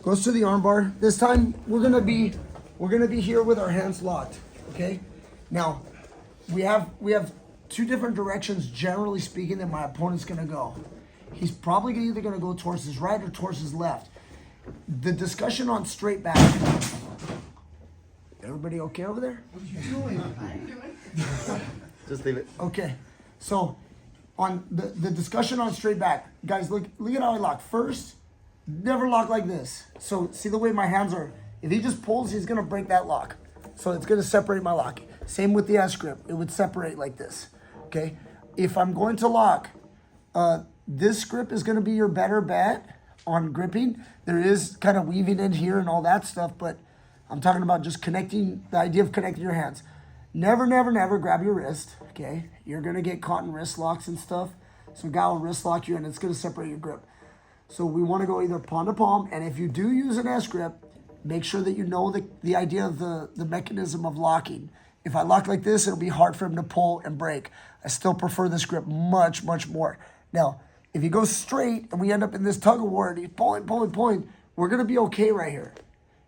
Goes to the armbar. This time we're gonna be here with our hands locked. Okay. Now we have two different directions, generally speaking, that my opponent's gonna go. He's probably either gonna go towards his right or towards his left. The discussion on straight back. Everybody okay over there? What are you doing? Just leave it. Okay. So on the discussion on straight back, guys, look at how I lock. First, never lock like this. So see the way my hands are. If he just pulls, he's gonna break that lock. So it's gonna separate my lock. Same with the S grip. It would separate like this. Okay. If I'm going to lock, this grip is gonna be your better bet on gripping. There is kind of weaving in here and all that stuff, but I'm talking about just connecting, the idea of connecting your hands. Never, never, never grab your wrist, okay? You're gonna get caught in wrist locks and stuff. So a guy will wrist lock you and it's gonna separate your grip. So we wanna go either palm to palm, and if you do use an S grip, make sure that you know the idea of the mechanism of locking. If I lock like this, it'll be hard for him to pull and break. I still prefer this grip much, much more. Now, if he goes straight and we end up in this tug of war and he's pulling, we're gonna be okay right here.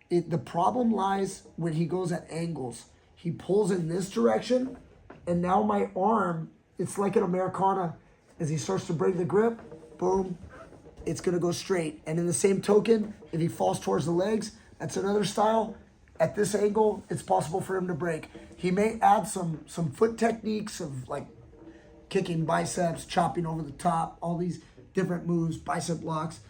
The problem lies when he goes at angles. He pulls in this direction, and now my arm, it's like an Americana. As he starts to break the grip, boom, it's gonna go straight. And in the same token, if he falls towards the legs, that's another style. At this angle, it's possible for him to break. He may add some foot techniques of like kicking biceps, chopping over the top, all these different moves, bicep locks.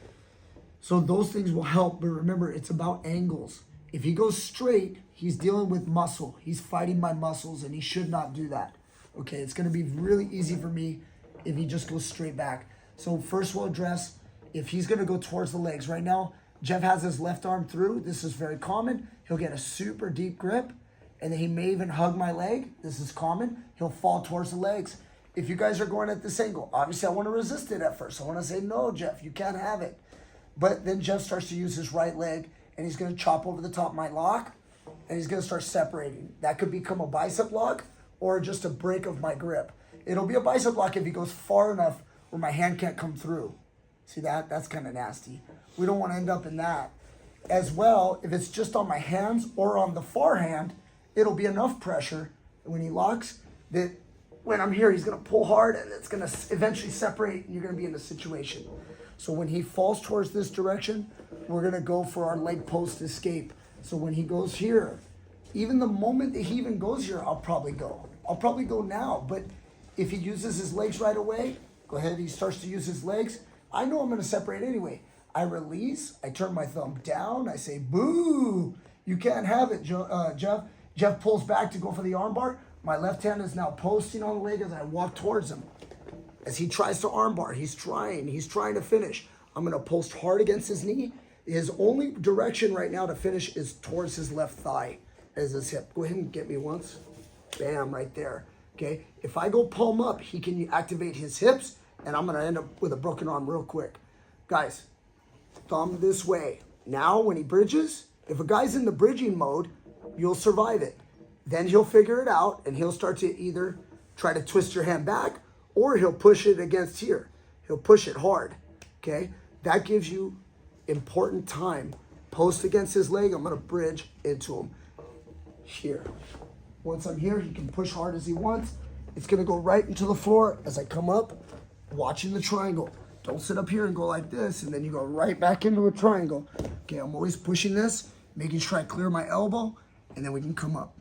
So those things will help, but remember, it's about angles. If he goes straight, he's dealing with muscle. He's fighting my muscles, and he should not do that. Okay, it's gonna be really easy for me if he just goes straight back. So first we'll address if he's gonna go towards the legs. Right now, Jeff has his left arm through. This is very common. He'll get a super deep grip, and then he may even hug my leg. This is common. He'll fall towards the legs. If you guys are going at this angle, obviously I wanna resist it at first. I wanna say, no, Jeff, you can't have it. But then Jeff starts to use his right leg, and he's gonna chop over the top of my lock, and he's gonna start separating. That could become a bicep lock or just a break of my grip. It'll be a bicep lock if he goes far enough where my hand can't come through. See that? That's kind of nasty. We don't wanna end up in that. As well, if it's just on my hands or on the far hand, it'll be enough pressure when he locks that when I'm here, he's gonna pull hard and it's gonna eventually separate and you're gonna be in a situation. So when he falls towards this direction, we're gonna go for our leg post escape. So when he goes here, even the moment that he even goes here, I'll probably go. I'll probably go now, but if he uses his legs right away, go ahead, he starts to use his legs, I know I'm gonna separate anyway. I release, I turn my thumb down, I say, boo, you can't have it, Jeff. Jeff pulls back to go for the armbar. My left hand is now posting on the leg as I walk towards him. As he tries to armbar, he's trying to finish. I'm gonna post hard against his knee. His only direction right now to finish is towards his left thigh as his hip. Go ahead and get me once. Bam, right there, okay? If I go palm up, he can activate his hips, and I'm gonna end up with a broken arm real quick. Guys, thumb this way. Now, when he bridges, if a guy's in the bridging mode, you'll survive it. Then he'll figure it out, and he'll start to either try to twist your hand back, or he'll push it against here. He'll push it hard, okay? That gives you important time. Post against his leg, I'm gonna bridge into him here. Once I'm here, he can push hard as he wants. It's gonna go right into the floor as I come up, watching the triangle. Don't sit up here and go like this, and then you go right back into a triangle. Okay, I'm always pushing this, making sure I clear my elbow, and then we can come up,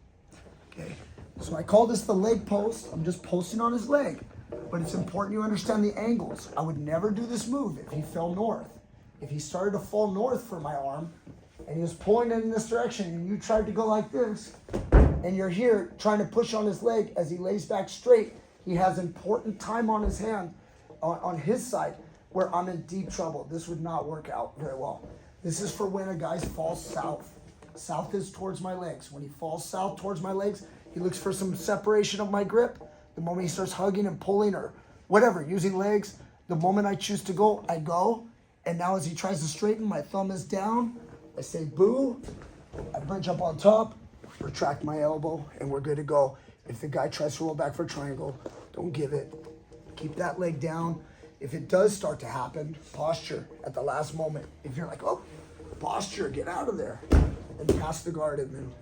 okay? So I call this the leg post. I'm just posting on his leg. But it's important you understand the angles. I would never do this move if he fell north. If he started to fall north for my arm and he was pulling it in this direction and you tried to go like this and you're here trying to push on his leg as he lays back straight, he has important time on his hand, on his side, where I'm in deep trouble. This would not work out very well. This is for when a guy falls south. South is towards my legs. When he falls south towards my legs, he looks for some separation of my grip. The moment he starts hugging and pulling or whatever, using legs, the moment I choose to go, I go. And now as he tries to straighten, my thumb is down. I say boo. I bridge up on top, retract my elbow, and we're good to go. If the guy tries to roll back for a triangle, don't give it. Keep that leg down. If it does start to happen, posture at the last moment. If you're like, oh, posture, get out of there. And pass the guard and then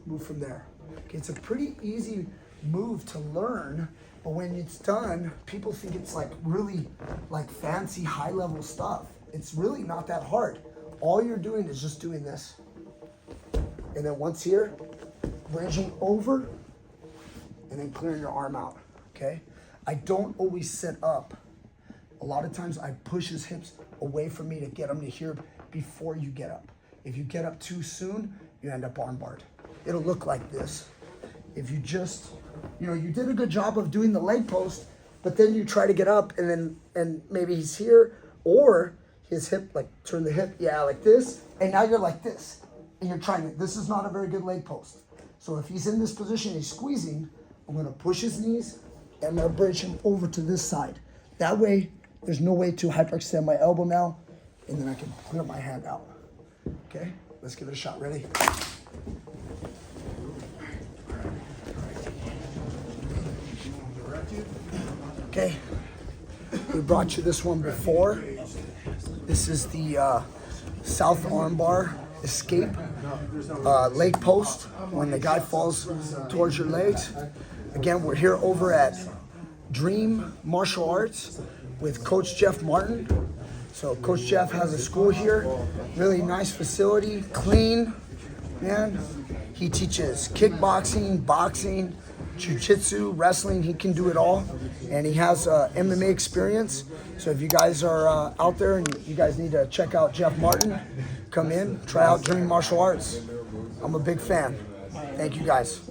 move from there. Okay, it's a pretty easy move to learn, but when it's done, people think it's like really like fancy high level stuff. It's really not that hard. All you're doing is just doing this. And then once here, bridging over and then clearing your arm out, okay? I don't always sit up. A lot of times I push his hips away from me to get him to here before you get up. If you get up too soon, you end up armbarred. It'll look like this. If you just, you did a good job of doing the leg post, but then you try to get up and maybe he's here, or his hip, like turn the hip, like this, and now you're like this. And you're trying to, this is not a very good leg post. So if he's in this position, he's squeezing, I'm gonna push his knees and I'm gonna bridge him over to this side. That way, there's no way to hyperextend my elbow now, and then I can clear my hand out. Okay, let's give it a shot. Ready? Okay, we brought you this one before. This is the South Armbar escape leg post when the guy falls towards your legs. Again, we're here over at Dream Martial Arts with Coach Jeff Martin. So Coach Jeff has a school here, really nice facility, clean, man. He teaches kickboxing, boxing, jiu-jitsu, wrestling. He can do it all, and he has MMA experience. So if you guys are out there and you guys need to check out Jeff Martin, come in, try out Dream Martial Arts. I'm a big fan. Thank you guys.